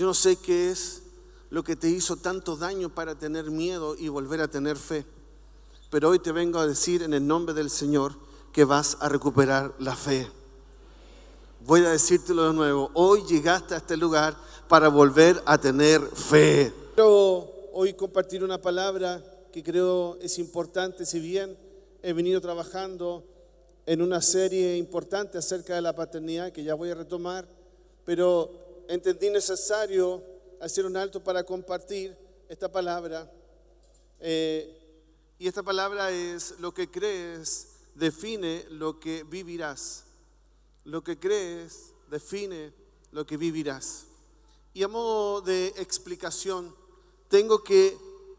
Yo no sé qué es lo que te hizo tanto daño para tener miedo y volver a tener fe. Pero hoy te vengo a decir en el nombre del Señor que vas a recuperar la fe. Voy a decírtelo de nuevo. Hoy llegaste a este lugar para volver a tener fe. Quiero hoy compartir una palabra que creo es importante. Si bien he venido trabajando en una serie importante acerca de la paternidad que ya voy a retomar, pero entendí necesario hacer un alto para compartir esta palabra. Y esta palabra es: lo que crees define lo que vivirás. Lo que crees define lo que vivirás. Y a modo de explicación, tengo que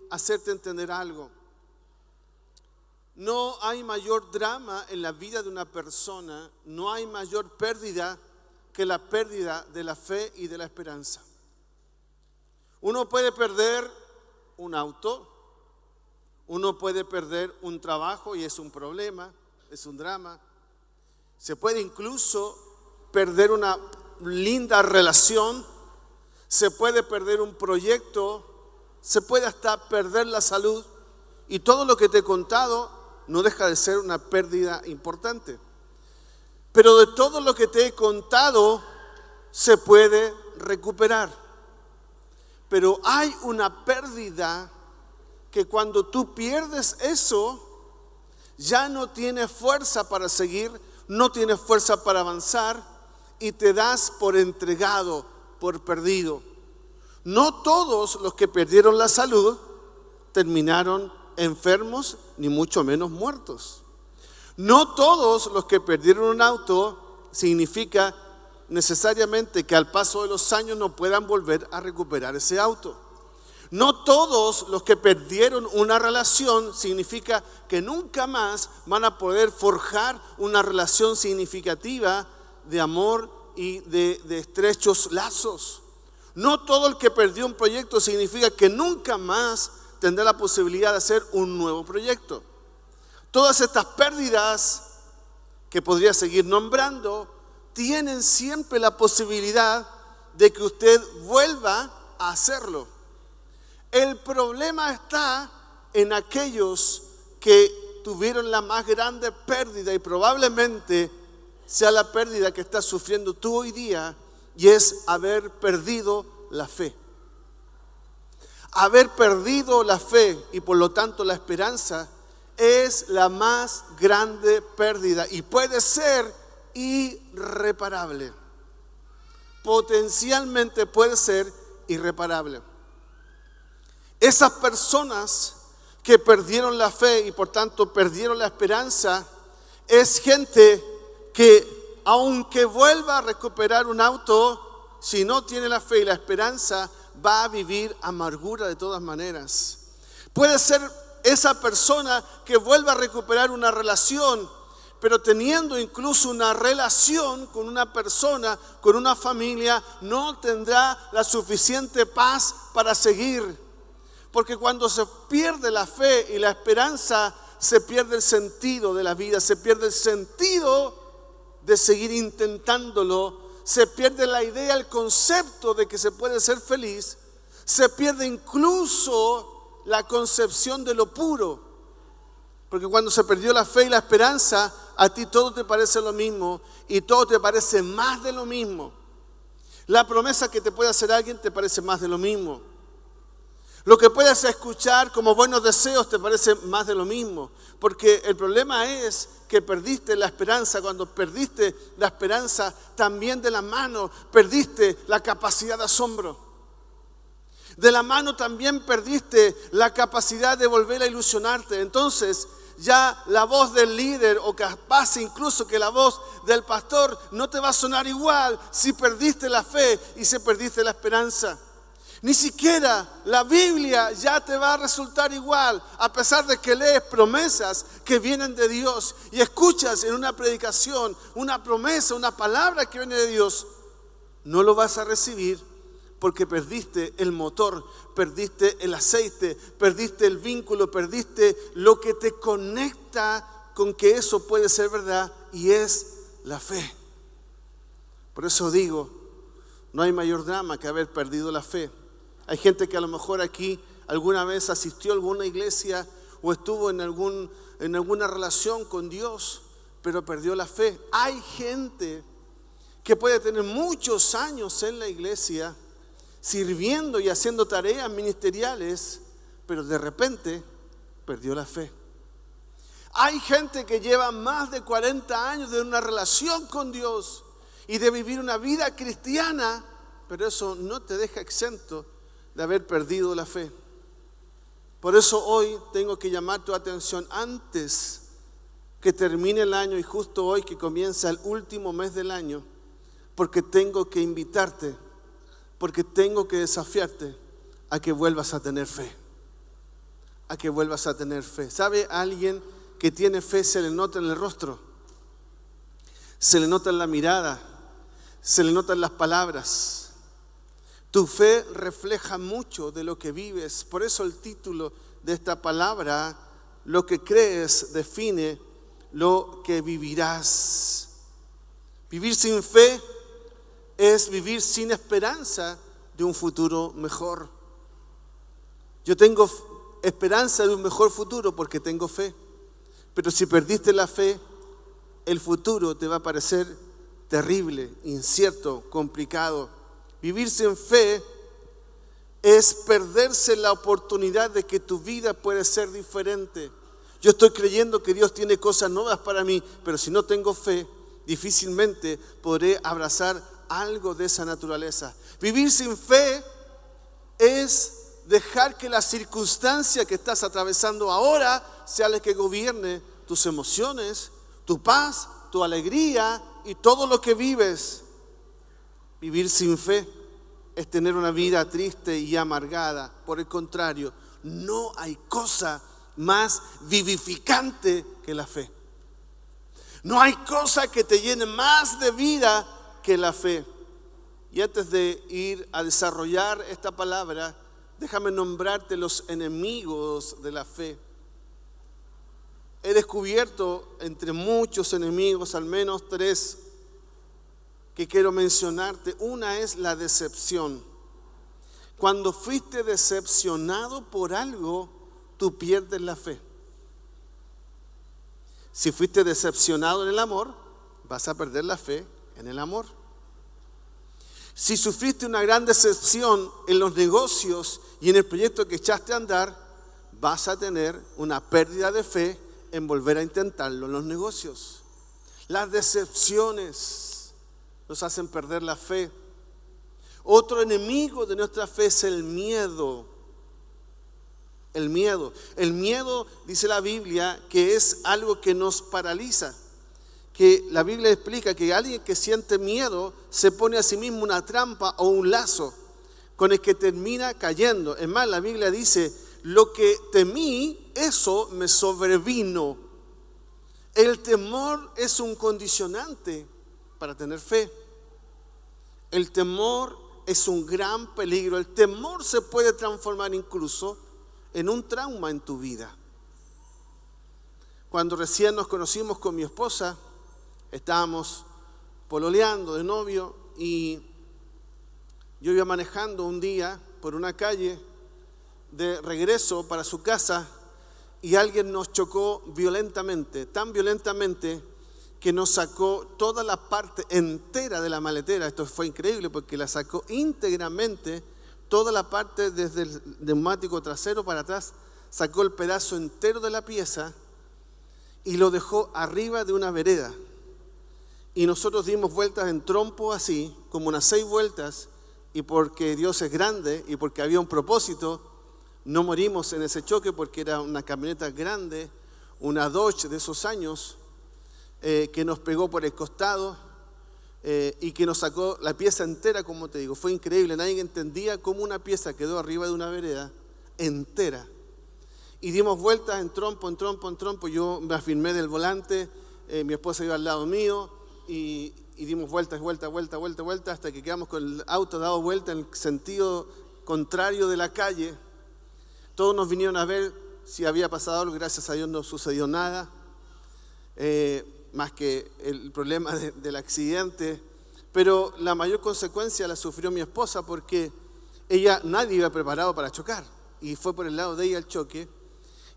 hacerte entender algo. No hay mayor drama en la vida de una persona, no hay mayor pérdida que la pérdida de la fe y de la esperanza. Uno puede perder un auto, uno puede perder un trabajo y es un problema, es un drama. Se puede incluso perder una linda relación, se puede perder un proyecto, se puede hasta perder la salud, y todo lo que te he contado no deja de ser una pérdida importante. Pero de todo lo que te he contado se puede recuperar. Pero hay una pérdida que cuando tú pierdes eso, ya no tienes fuerza para seguir, no tienes fuerza para avanzar y te das por entregado, por perdido. No todos los que perdieron la salud terminaron enfermos, ni mucho menos muertos. No todos los que perdieron un auto significa necesariamente que al paso de los años no puedan volver a recuperar ese auto. No todos los que perdieron una relación significa que nunca más van a poder forjar una relación significativa de amor y de estrechos lazos. No todo el que perdió un proyecto significa que nunca más tendrá la posibilidad de hacer un nuevo proyecto. Todas estas pérdidas que podría seguir nombrando tienen siempre la posibilidad de que usted vuelva a hacerlo. El problema está en aquellos que tuvieron la más grande pérdida, y probablemente sea la pérdida que estás sufriendo tú hoy día, y es haber perdido la fe. Haber perdido la fe y por lo tanto la esperanza es la más grande pérdida y puede ser irreparable. Potencialmente puede ser irreparable. Esas personas que perdieron la fe y por tanto perdieron la esperanza es gente que aunque vuelva a recuperar un auto, si no tiene la fe y la esperanza, va a vivir amargura de todas maneras. Puede ser esa persona que vuelva a recuperar una relación, pero teniendo incluso una relación con una persona, con una familia, no tendrá la suficiente paz para seguir. Porque cuando se pierde la fe y la esperanza, se pierde el sentido de la vida, se pierde el sentido de seguir intentándolo, se pierde la idea, el concepto de que se puede ser feliz, se pierde incluso la concepción de lo puro. Porque cuando se perdió la fe y la esperanza, a ti todo te parece lo mismo y todo te parece más de lo mismo. La promesa que te puede hacer alguien te parece más de lo mismo. Lo que puedes escuchar como buenos deseos te parece más de lo mismo. Porque el problema es que perdiste la esperanza. Cuando perdiste la esperanza, también de la mano perdiste la capacidad de asombro. De la mano también perdiste la capacidad de volver a ilusionarte. Entonces ya la voz del líder, o capaz incluso que la voz del pastor, no te va a sonar igual si perdiste la fe y si perdiste la esperanza. Ni siquiera la Biblia ya te va a resultar igual, a pesar de que lees promesas que vienen de Dios y escuchas en una predicación una promesa, una palabra que viene de Dios. No lo vas a recibir porque perdiste el motor, perdiste el aceite, perdiste el vínculo, perdiste lo que te conecta con que eso puede ser verdad, y es la fe. Por eso digo, No hay mayor drama que haber perdido la fe. Hay gente que a lo mejor aquí alguna vez asistió a alguna iglesia o estuvo en alguna relación con Dios, pero perdió la fe. Hay gente que puede tener muchos años en la iglesia, sirviendo y haciendo tareas ministeriales, pero de repente perdió la fe. Hay gente que lleva más de 40 años de una relación con Dios y de vivir una vida cristiana, pero eso no te deja exento de haber perdido la fe. Por eso hoy tengo que llamar tu atención antes que termine el año y justo hoy que comienza el último mes del año, porque tengo que invitarte, porque tengo que desafiarte a que vuelvas a tener fe. A que vuelvas a tener fe. ¿Sabe? Alguien que tiene fe se le nota en el rostro, se le nota en la mirada, se le nota en las palabras. Tu fe refleja mucho de lo que vives. Por eso el título de esta palabra, lo que crees, define lo que vivirás. Vivir sin fe es vivir sin esperanza de un futuro mejor. Yo tengo esperanza de un mejor futuro porque tengo fe. Pero si perdiste la fe, el futuro te va a parecer terrible, incierto, complicado. Vivir sin fe es perderse la oportunidad de que tu vida puede ser diferente. Yo estoy creyendo que Dios tiene cosas nuevas para mí, pero si no tengo fe, difícilmente podré abrazar algo de esa naturaleza. Vivir sin fe es dejar que la circunstancia que estás atravesando ahora sea la que gobierne tus emociones, tu paz, tu alegría y todo lo que vives. Vivir sin fe es tener una vida triste y amargada. Por el contrario, no hay cosa más vivificante que la fe. No hay cosa que te llene más de vida que la fe. Y antes de ir a desarrollar esta palabra, déjame nombrarte los enemigos de la fe. He descubierto entre muchos enemigos al menos 3 que quiero mencionarte. Una es la decepción. Cuando fuiste decepcionado por algo, tú pierdes la fe. Si fuiste decepcionado en el amor, vas a perder la fe en el amor. Si sufriste una gran decepción en los negocios y en el proyecto que echaste a andar, vas a tener una pérdida de fe en volver a intentarlo en los negocios. Las decepciones nos hacen perder la fe. Otro enemigo de nuestra fe es el miedo. El miedo. El miedo, dice la Biblia, que es algo que nos paraliza. Que la Biblia explica que alguien que siente miedo se pone a sí mismo una trampa o un lazo con el que termina cayendo. Es más, la Biblia dice, lo que temí, eso me sobrevino. El temor es un condicionante para tener fe. El temor es un gran peligro. El temor se puede transformar incluso en un trauma en tu vida. Cuando recién nos conocimos con mi esposa, estábamos pololeando de novio y yo iba manejando un día por una calle de regreso para su casa y alguien nos chocó violentamente, tan violentamente que nos sacó toda la parte entera de la maletera. Esto fue increíble porque la sacó íntegramente, toda la parte desde el neumático trasero para atrás, sacó el pedazo entero de la pieza y lo dejó arriba de una vereda. Y nosotros dimos vueltas en trompo así, como unas 6 vueltas, y porque Dios es grande y porque había un propósito, no morimos en ese choque porque era una camioneta grande, una Dodge de esos años, que nos pegó por el costado y que nos sacó la pieza entera, como te digo. Fue increíble, nadie entendía cómo una pieza quedó arriba de una vereda entera. Y dimos vueltas en trompo, yo me afirmé del volante, mi esposa iba al lado mío, y dimos vueltas, hasta que quedamos con el auto dado vuelta en el sentido contrario de la calle. Todos nos vinieron a ver si había pasado algo, gracias a Dios no sucedió nada, más que el problema del accidente, pero la mayor consecuencia la sufrió mi esposa porque nadie iba preparado para chocar y fue por el lado de ella el choque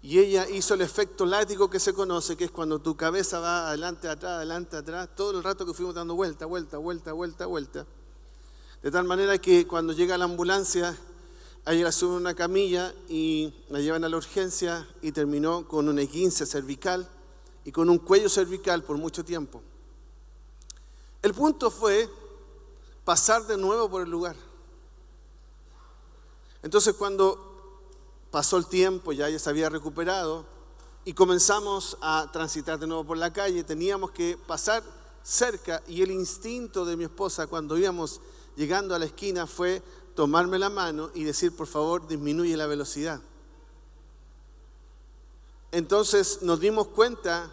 y ella hizo el efecto látigo que se conoce, que es cuando tu cabeza va adelante, atrás, todo el rato que fuimos dando vuelta, de tal manera que cuando llega la ambulancia, a ella la suben a una camilla y la llevan a la urgencia y terminó con un esguince cervical y con un cuello cervical por mucho tiempo. El punto fue pasar de nuevo por el lugar. Entonces cuando pasó el tiempo, ya ella se había recuperado y comenzamos a transitar de nuevo por la calle, teníamos que pasar cerca y el instinto de mi esposa cuando íbamos llegando a la esquina fue tomarme la mano y decir, por favor, disminuye la velocidad. Entonces nos dimos cuenta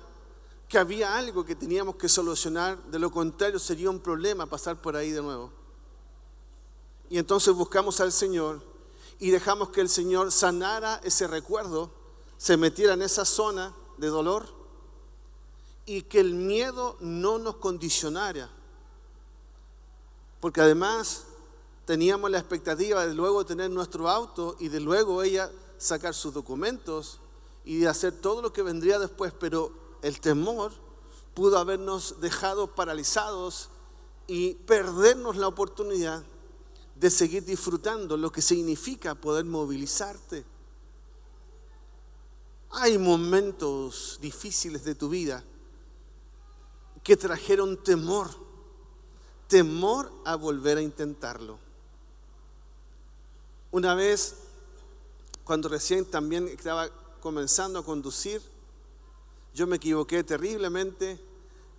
que había algo que teníamos que solucionar, de lo contrario sería un problema pasar por ahí de nuevo. Y entonces buscamos al Señor y dejamos que el Señor sanara ese recuerdo, se metiera en esa zona de dolor y que el miedo no nos condicionara. Porque además teníamos la expectativa de luego tener nuestro auto y de luego ella sacar sus documentos y de hacer todo lo que vendría después, pero el temor pudo habernos dejado paralizados y perdernos la oportunidad de seguir disfrutando lo que significa poder movilizarte. Hay momentos difíciles de tu vida que trajeron temor a volver a intentarlo. Una vez, cuando recién también estaba comenzando a conducir, yo me equivoqué terriblemente.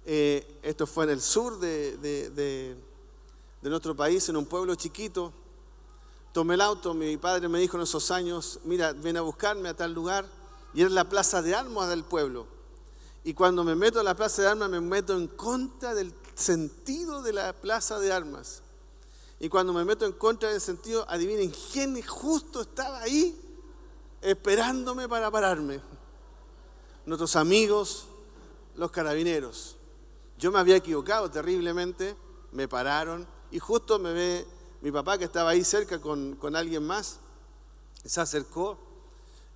Esto fue en el sur de nuestro país, en un pueblo chiquito. Tomé el auto, mi padre me dijo en esos años, mira, ven a buscarme a tal lugar, y era la plaza de armas del pueblo. Y cuando me meto a la plaza de armas, me meto en contra del sentido de la plaza de armas. Y cuando me meto en contra del sentido, adivinen quién justo estaba ahí esperándome para pararme. Nuestros amigos, los carabineros. Yo me había equivocado terriblemente, me pararon y justo me ve mi papá que estaba ahí cerca con alguien más, se acercó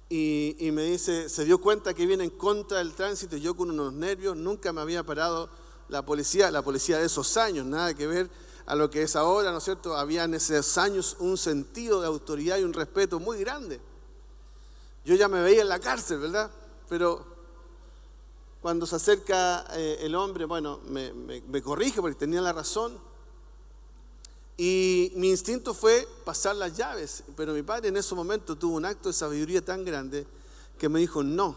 y me dice, se dio cuenta que viene en contra del tránsito y yo con unos nervios, nunca me había parado la policía de esos años, nada que ver a lo que es ahora, ¿no es cierto? Había en esos años un sentido de autoridad y un respeto muy grande. Yo ya me veía en la cárcel, ¿verdad? Pero cuando se acerca el hombre, bueno, me corrige porque tenía la razón. Y mi instinto fue pasar las llaves, pero mi padre en ese momento tuvo un acto de sabiduría tan grande que me dijo, no,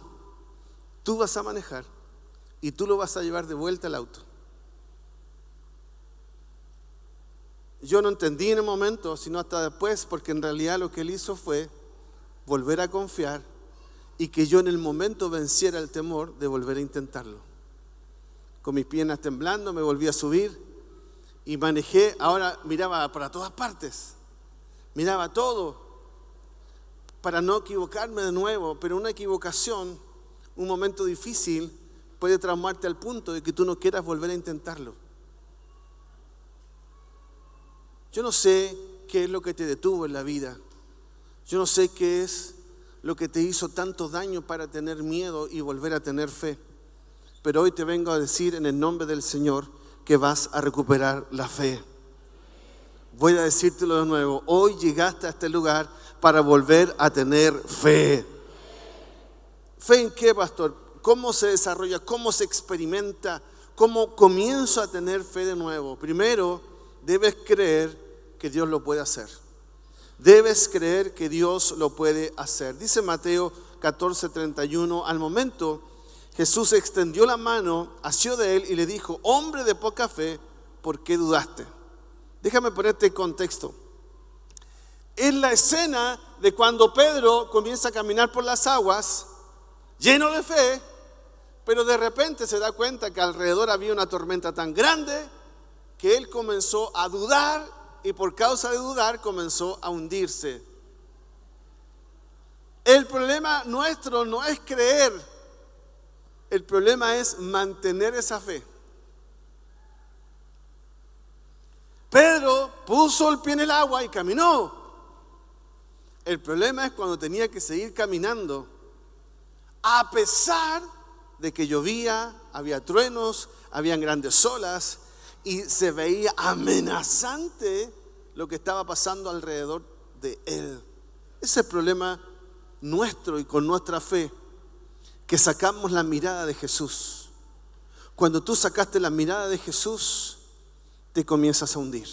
tú vas a manejar y tú lo vas a llevar de vuelta al auto. Yo no entendí en el momento, sino hasta después, porque en realidad lo que él hizo fue volver a confiar y que yo en el momento venciera el temor de volver a intentarlo. Con mis piernas temblando me volví a subir y manejé. Ahora miraba para todas partes, miraba todo para no equivocarme de nuevo, pero una equivocación, un momento difícil puede traumarte al punto de que tú no quieras volver a intentarlo. Yo no sé qué es lo que te detuvo en la vida. Yo no sé qué es lo que te hizo tanto daño para tener miedo y volver a tener fe. Pero hoy te vengo a decir en el nombre del Señor que vas a recuperar la fe. Voy a decírtelo de nuevo. Hoy llegaste a este lugar para volver a tener fe. ¿Fe en qué, pastor? ¿Cómo se desarrolla? ¿Cómo se experimenta? ¿Cómo comienzo a tener fe de nuevo? Primero, debes creer que Dios lo puede hacer. Debes creer que Dios lo puede hacer. Dice Mateo 14:31, al momento Jesús extendió la mano, asió de él y le dijo, hombre de poca fe, ¿por qué dudaste? Déjame ponerte en contexto. Es la escena de cuando Pedro comienza a caminar por las aguas, lleno de fe, pero de repente se da cuenta que alrededor había una tormenta tan grande que él comenzó a dudar y por causa de dudar comenzó a hundirse. El problema nuestro no es creer, el problema es mantener esa fe. Pedro puso el pie en el agua y caminó. El problema es cuando tenía que seguir caminando, a pesar de que llovía, había truenos, habían grandes olas y se veía amenazante lo que estaba pasando alrededor de él. Ese es el problema nuestro y con nuestra fe, que sacamos la mirada de Jesús. Cuando tú sacaste la mirada de Jesús, te comienzas a hundir.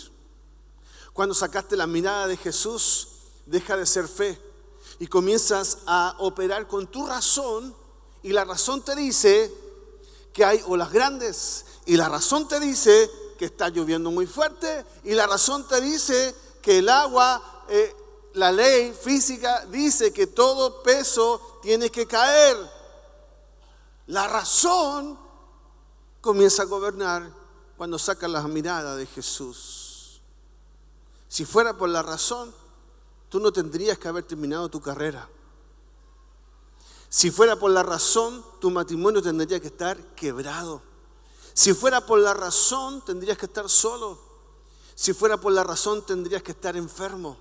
Cuando sacaste la mirada de Jesús, deja de ser fe y comienzas a operar con tu razón, y la razón te dice que hay olas grandes, y la razón te dice que está lloviendo muy fuerte, y la razón te dice que el agua, la ley física dice que todo peso tiene que caer. La razón comienza a gobernar cuando sacas la mirada de Jesús. Si fuera por la razón, tú no tendrías que haber terminado tu carrera. Si fuera por la razón, tu matrimonio tendría que estar quebrado. Si fuera por la razón, tendrías que estar solo. Si fuera por la razón, tendrías que estar enfermo.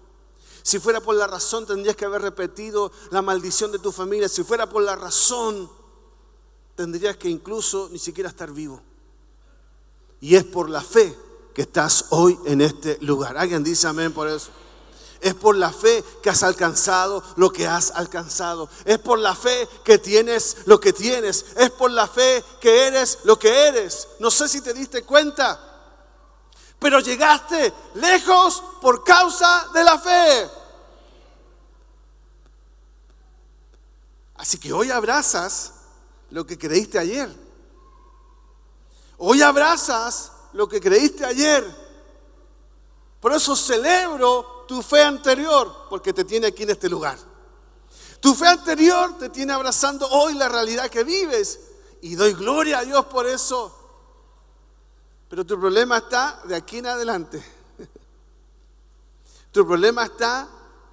Si fuera por la razón, tendrías que haber repetido la maldición de tu familia. Si fuera por la razón, tendrías que incluso ni siquiera estar vivo. Y es por la fe que estás hoy en este lugar. ¿Alguien dice amén por eso? Es por la fe que has alcanzado lo que has alcanzado. Es por la fe que tienes lo que tienes. Es por la fe que eres lo que eres. No sé si te diste cuenta, pero llegaste lejos por causa de la fe. Así que hoy abrazas lo que creíste ayer. Hoy abrazas lo que creíste ayer. Por eso celebro tu fe anterior, porque te tiene aquí en este lugar. Tu fe anterior te tiene abrazando hoy la realidad que vives, y doy gloria a Dios por eso. Pero tu problema está de aquí en adelante. Tu problema está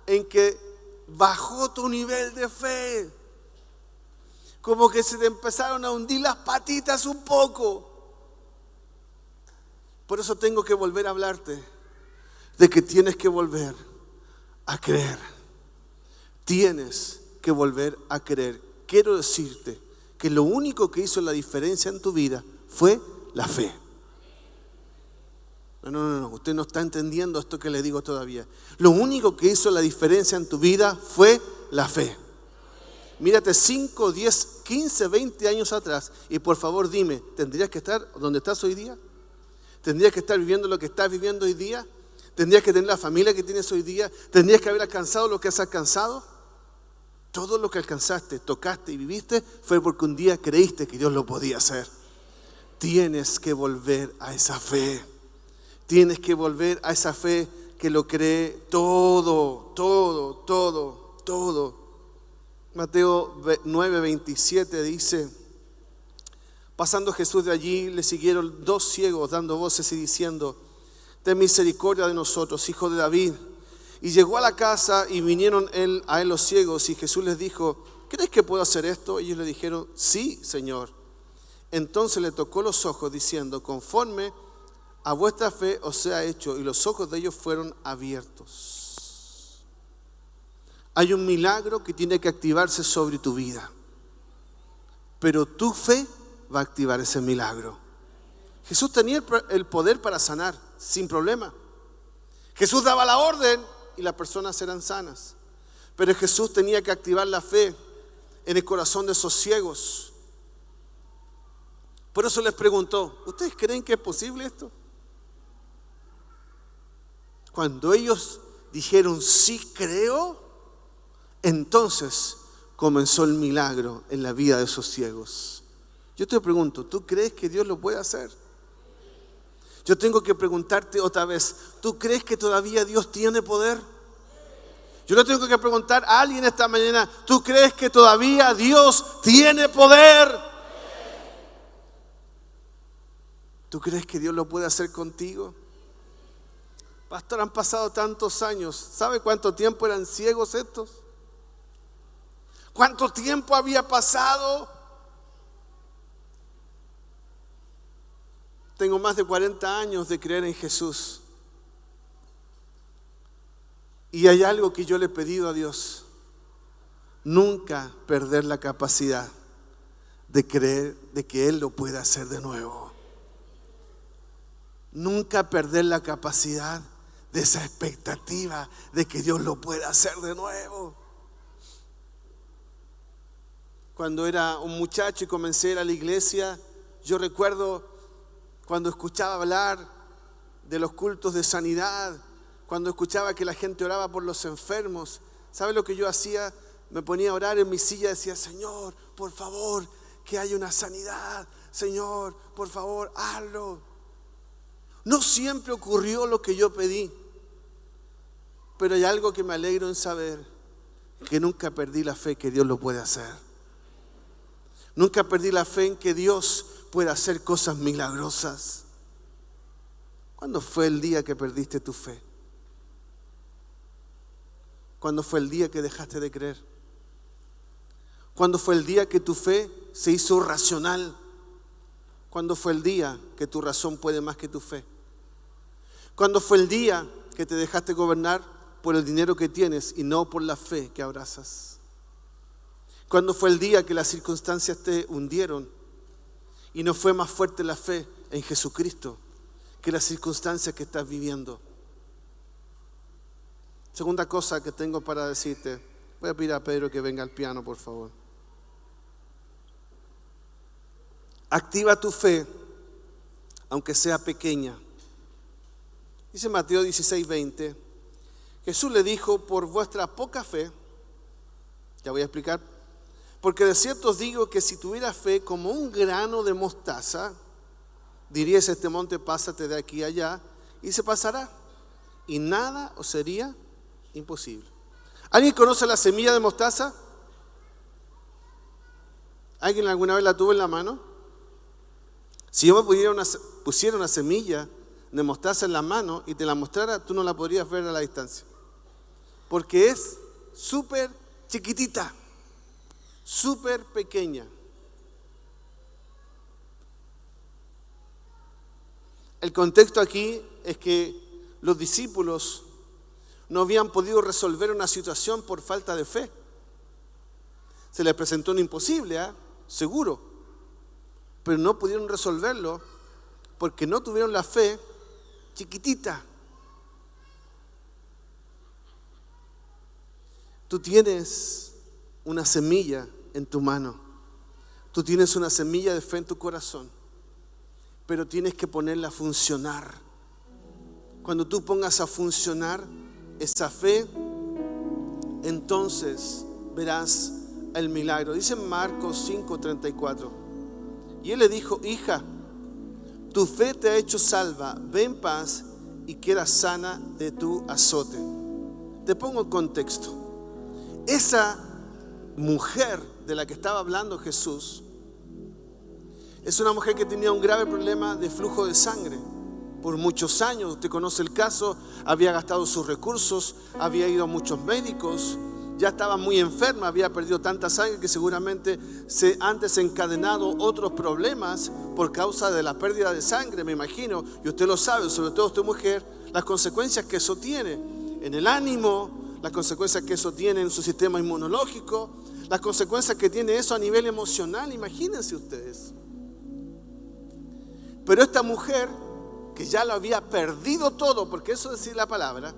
en que bajó tu nivel de fe. Como que se te empezaron a hundir las patitas un poco. Por eso tengo que volver a hablarte de que tienes que volver a creer. Tienes que volver a creer. Quiero decirte que lo único que hizo la diferencia en tu vida fue la fe. No, usted no está entendiendo esto que le digo todavía. Lo único que hizo la diferencia en tu vida fue la fe. Mírate 5, 10, 15, 20 años atrás y por favor dime, ¿tendrías que estar donde estás hoy día? ¿Tendrías que estar viviendo lo que estás viviendo hoy día? ¿Tendrías que tener la familia que tienes hoy día? ¿Tendrías que haber alcanzado lo que has alcanzado? Todo lo que alcanzaste, tocaste y viviste fue porque un día creíste que Dios lo podía hacer. Tienes que volver a esa fe. Tienes que volver a esa fe que lo cree todo. Mateo 9:27 dice: pasando Jesús de allí, le siguieron 2 ciegos dando voces y diciendo: ten misericordia de nosotros, hijo de David. Y llegó a la casa y vinieron a él los ciegos, y Jesús les dijo: ¿crees que puedo hacer esto? Ellos le dijeron: sí, Señor. Entonces le tocó los ojos diciendo: conforme a vuestra fe os sea hecho. Y los ojos de ellos fueron abiertos. Hay un milagro que tiene que activarse sobre tu vida, pero tu fe va a activar ese milagro. Jesús tenía el poder para sanar sin problema. Jesús daba la orden y las personas eran sanas, pero Jesús tenía que activar la fe en el corazón de esos ciegos. Por eso les preguntó: ¿ustedes creen que es posible esto? Cuando ellos dijeron sí creo, entonces comenzó el milagro en la vida de esos ciegos. Yo te pregunto, ¿tú crees que Dios lo puede hacer? Yo tengo que preguntarte otra vez, ¿tú crees que todavía Dios tiene poder? Yo le tengo que preguntar a alguien esta mañana, ¿tú crees que todavía Dios tiene poder? ¿Tú crees que Dios lo puede hacer contigo? Pastor, han pasado tantos años. ¿Sabe cuánto tiempo eran ciegos estos? ¿Cuánto tiempo había pasado? Tengo más de 40 años de creer en Jesús. Y hay algo que yo le he pedido a Dios: nunca perder la capacidad de creer de que Él lo puede hacer de nuevo. Nunca perder la capacidad de esa expectativa de que Dios lo pueda hacer de nuevo. Cuando era un muchacho y comencé a ir a la iglesia, yo recuerdo cuando escuchaba hablar de los cultos de sanidad, cuando escuchaba que la gente oraba por los enfermos. ¿Sabe lo que yo hacía? Me ponía a orar en mi silla y decía: Señor, por favor, que haya una sanidad. Señor, por favor, hazlo. No siempre ocurrió lo que yo pedí, pero hay algo que me alegro en saber: que nunca perdí la fe que Dios lo puede hacer. Nunca perdí la fe en que Dios puede hacer cosas milagrosas. ¿Cuándo fue el día que perdiste tu fe? ¿Cuándo fue el día que dejaste de creer? ¿Cuándo fue el día que tu fe se hizo racional? ¿Cuándo fue el día que tu razón puede más que tu fe? ¿Cuándo fue el día que te dejaste gobernar por el dinero que tienes y no por la fe que abrazas? ¿Cuándo fue el día que las circunstancias te hundieron y no fue más fuerte la fe en Jesucristo que las circunstancias que estás viviendo? Segunda cosa que tengo para decirte. Voy a pedir a Pedro que venga al piano, por favor. Activa tu fe, aunque sea pequeña. Dice Mateo 16:20. Jesús le dijo: por vuestra poca fe, ya voy a explicar, porque de cierto os digo que si tuviera fe como un grano de mostaza, diríais a este monte: pásate de aquí a allá, y se pasará, y nada os sería imposible. ¿Alguien conoce la semilla de mostaza? ¿Alguien alguna vez la tuvo en la mano? Si yo me pusiera una semilla de mostaza en la mano y te la mostrara, tú no la podrías ver a la distancia, porque es súper chiquitita, súper pequeña. El contexto aquí es que los discípulos no habían podido resolver una situación por falta de fe. Se les presentó un imposible, seguro, pero no pudieron resolverlo porque no tuvieron la fe chiquitita. Tú tienes una semilla en tu mano, tú tienes una semilla de fe en tu corazón, pero tienes que ponerla a funcionar. Cuando tú pongas a funcionar esa fe, entonces verás el milagro. Dice Marcos 5:34. Y él le dijo: hija, tu fe te ha hecho salva, ve en paz y queda sana de tu azote. Te pongo en contexto. Esa mujer de la que estaba hablando Jesús es una mujer que tenía un grave problema de flujo de sangre por muchos años. Usted conoce el caso. Había gastado sus recursos, había ido a muchos médicos, ya estaba muy enferma, había perdido tanta sangre que seguramente se han desencadenado otros problemas por causa de la pérdida de sangre, me imagino, y usted lo sabe, sobre todo usted mujer, las consecuencias que eso tiene en el ánimo, las consecuencias que eso tiene en su sistema inmunológico, las consecuencias que tiene eso a nivel emocional, imagínense ustedes. Pero esta mujer, que ya lo había perdido todo, porque eso es decir la palabra,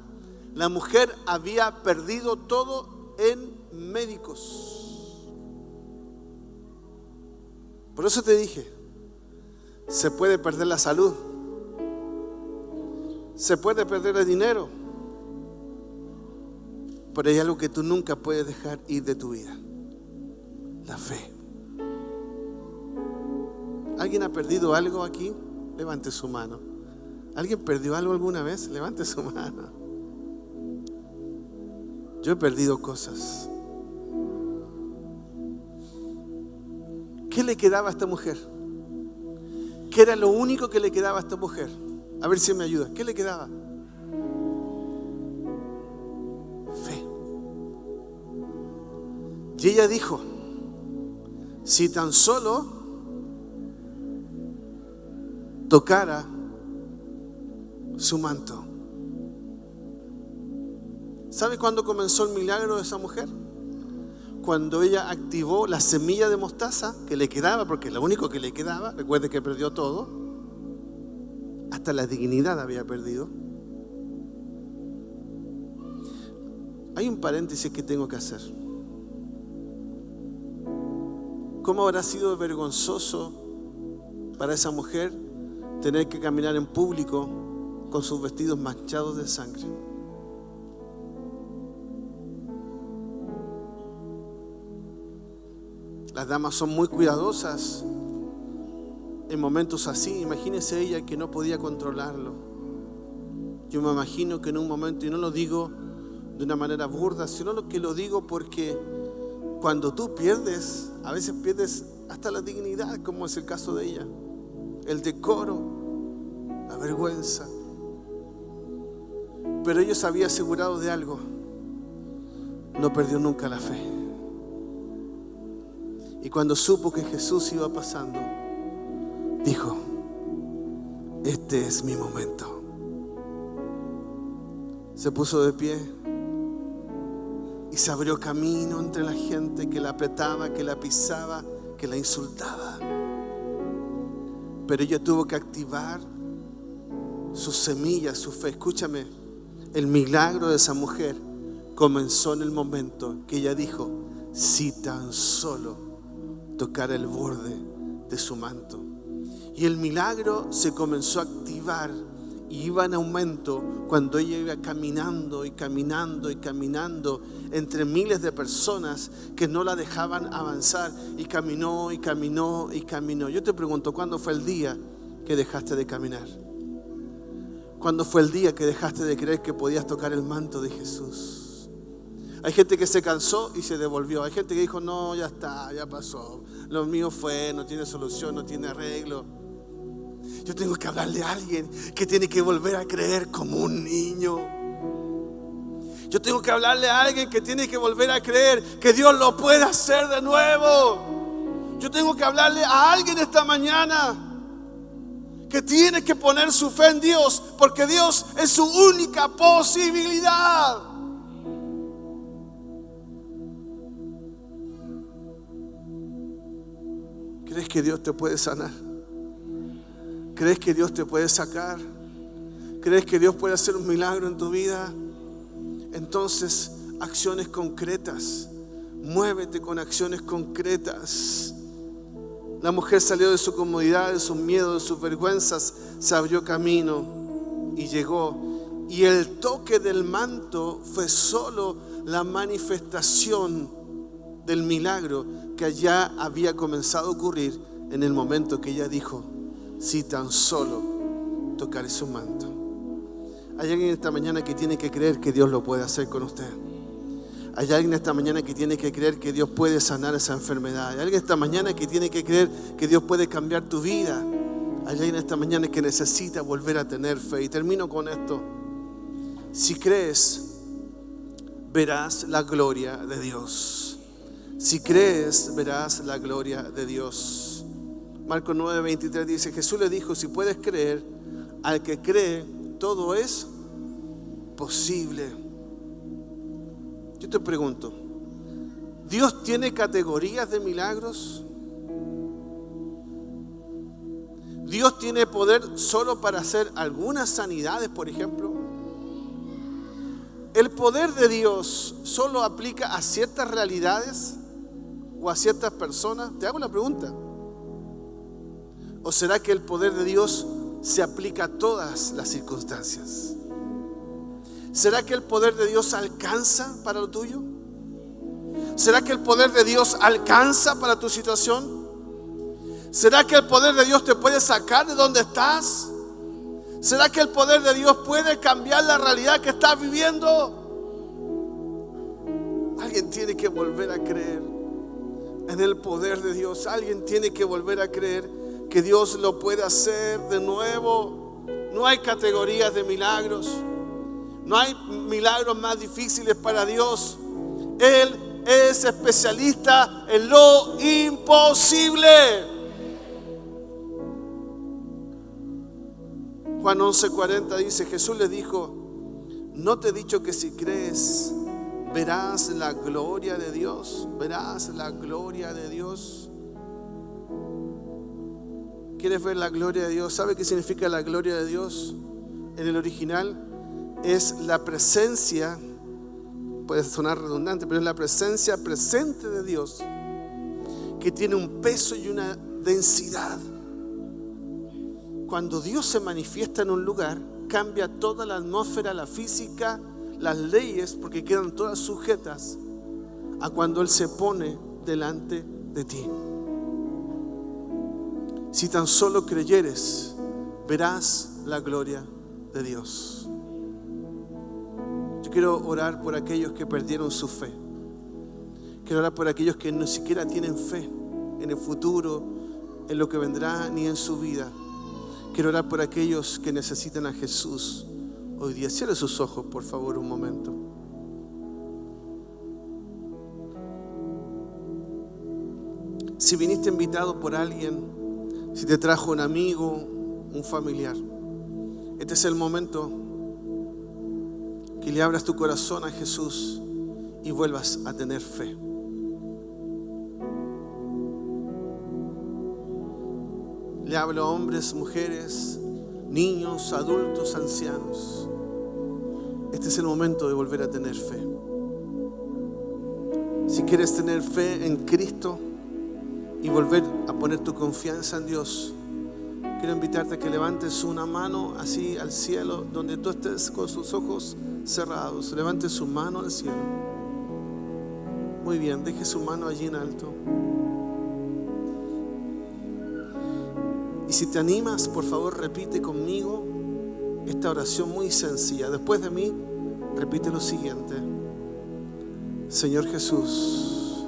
la mujer había perdido todo en médicos. Por eso te dije, se puede perder la salud, se puede perder el dinero, pero hay algo que tú nunca puedes dejar ir de tu vida: la fe. ¿Alguien ha perdido algo aquí? Levante su mano. ¿Alguien perdió algo alguna vez? Levante su mano. Yo he perdido cosas. ¿Qué le quedaba a esta mujer? ¿Qué era lo único que le quedaba a esta mujer? A ver si me ayuda. ¿Qué le quedaba? Fe. Y ella dijo: si tan solo tocara su manto, ¿Sabe cuándo comenzó el milagro de esa mujer? Cuando ella activó la semilla de mostaza que le quedaba, porque es lo único que le quedaba. Recuerde que perdió todo, hasta la dignidad había perdido. Hay un paréntesis que tengo que hacer. ¿Cómo habrá sido vergonzoso para esa mujer tener que caminar en público con sus vestidos manchados de sangre? Las damas son muy cuidadosas en momentos así. Imagínese ella que no podía controlarlo. Yo me imagino que en un momento, y no lo digo de una manera burda, sino que lo digo porque cuando tú pierdes, a veces pierdes hasta la dignidad, como es el caso de ella, el decoro, la vergüenza. Pero ella se había asegurado de algo: no perdió nunca la fe. Y cuando supo que Jesús iba pasando, dijo: este es mi momento. Se puso de pie y se abrió camino entre la gente que la apretaba, que la pisaba, que la insultaba. Pero ella tuvo que activar sus semillas, su fe. Escúchame, el milagro de esa mujer comenzó en el momento que ella dijo: si tan solo tocar el borde de su manto. Y el milagro se comenzó a activar y iba en aumento cuando ella iba caminando y caminando y caminando entre miles de personas que no la dejaban avanzar, y caminó y caminó y caminó. Yo te pregunto, ¿cuándo fue el día que dejaste de caminar? ¿Cuándo fue el día que dejaste de creer que podías tocar el manto de Jesús? Hay gente que se cansó y se devolvió. Hay gente que dijo: no, ya está, ya pasó. Lo mío fue, no tiene solución, no tiene arreglo. Yo tengo que hablarle a alguien que tiene que volver a creer como un niño. Yo tengo que hablarle a alguien que tiene que volver a creer que Dios lo puede hacer de nuevo. Yo tengo que hablarle a alguien esta mañana que tiene que poner su fe en Dios, porque Dios es su única posibilidad. ¿Crees que Dios te puede sanar? ¿Crees que Dios te puede sacar? ¿Crees que Dios puede hacer un milagro en tu vida? Entonces, acciones concretas. Muévete con acciones concretas. La mujer salió de su comodidad, de sus miedos, de sus vergüenzas, se abrió camino y llegó. Y el toque del manto fue solo la manifestación del milagro que allá había comenzado a ocurrir en el momento que ella dijo: si tan solo tocaré su manto. Hay alguien esta mañana que tiene que creer que Dios lo puede hacer con usted. Hay alguien esta mañana que tiene que creer que Dios puede sanar esa enfermedad. Hay alguien esta mañana que tiene que creer que Dios puede cambiar tu vida. Hay alguien esta mañana que necesita volver a tener fe. Y termino con esto: si crees, verás la gloria de Dios. Si crees, verás la gloria de Dios. Marcos 9:23 dice: Jesús le dijo: si puedes creer, al que cree, todo es posible. Yo te pregunto, ¿Dios tiene categorías de milagros? ¿Dios tiene poder solo para hacer algunas sanidades, por ejemplo? ¿El poder de Dios solo aplica a ciertas realidades o a ciertas personas? Te hago la pregunta. ¿O será que el poder de Dios se aplica a todas las circunstancias? ¿Será que el poder de Dios alcanza para lo tuyo? ¿Será que el poder de Dios alcanza para tu situación? ¿Será que el poder de Dios te puede sacar de donde estás? ¿Será que el poder de Dios puede cambiar la realidad que estás viviendo? Alguien tiene que volver a creer en el poder de Dios. Alguien tiene que volver a creer que Dios lo puede hacer de nuevo. No hay categorías de milagros. No hay milagros más difíciles para Dios. Él es especialista en lo imposible. Juan 11:40 dice: Jesús le dijo: ¿No te he dicho que si crees verás la gloria de Dios? Verás la gloria de Dios. ¿Quieres ver la gloria de Dios? ¿Sabe qué significa la gloria de Dios? En el original es la presencia, puede sonar redundante, pero es la presencia presente de Dios, que tiene un peso y una densidad. Cuando Dios se manifiesta en un lugar, cambia toda la atmósfera, la física, las leyes, porque quedan todas sujetas a cuando Él se pone delante de ti. Si tan solo creyeres, verás la gloria de Dios. Yo quiero orar por aquellos que perdieron su fe. Quiero orar por aquellos que ni siquiera tienen fe en el futuro, en lo que vendrá, ni en su vida. Quiero orar por aquellos que necesitan a Jesús hoy día. Cierre sus ojos, por favor, un momento. Si viniste invitado por alguien, si te trajo un amigo, un familiar, este es el momento que le abras tu corazón a Jesús y vuelvas a tener fe. Le hablo a hombres, mujeres, niños, adultos, ancianos. Este es el momento de volver a tener fe. Si quieres tener fe en Cristo y volver a poner tu confianza en Dios, quiero invitarte a que levantes una mano así al cielo, donde tú estés con sus ojos cerrados. Levante su mano al cielo. Muy bien, deje su mano allí en alto. Y si te animas, por favor, repite conmigo esta oración muy sencilla. Después de mí, repite lo siguiente: Señor Jesús,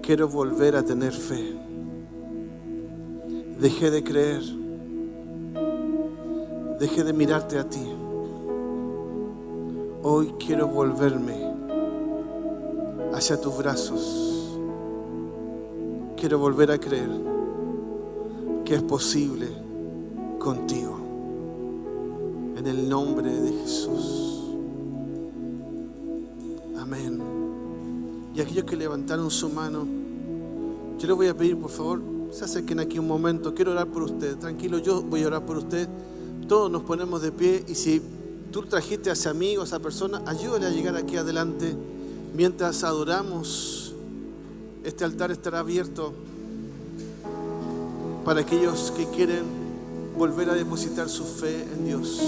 quiero volver a tener fe. Dejé de creer, dejé de mirarte a ti. Hoy quiero volverme hacia tus brazos. Quiero volver a creer que es posible contigo. En el nombre de Jesús. Amén. Y aquellos que levantaron su mano, yo les voy a pedir, por favor, se acerquen aquí un momento. Quiero orar por usted. Tranquilo, yo voy a orar por usted. Todos nos ponemos de pie, y si tú trajiste a ese amigo, a esa persona, ayúdale a llegar aquí adelante. Mientras adoramos, este altar estará abierto para aquellos que quieren volver a depositar su fe en Dios.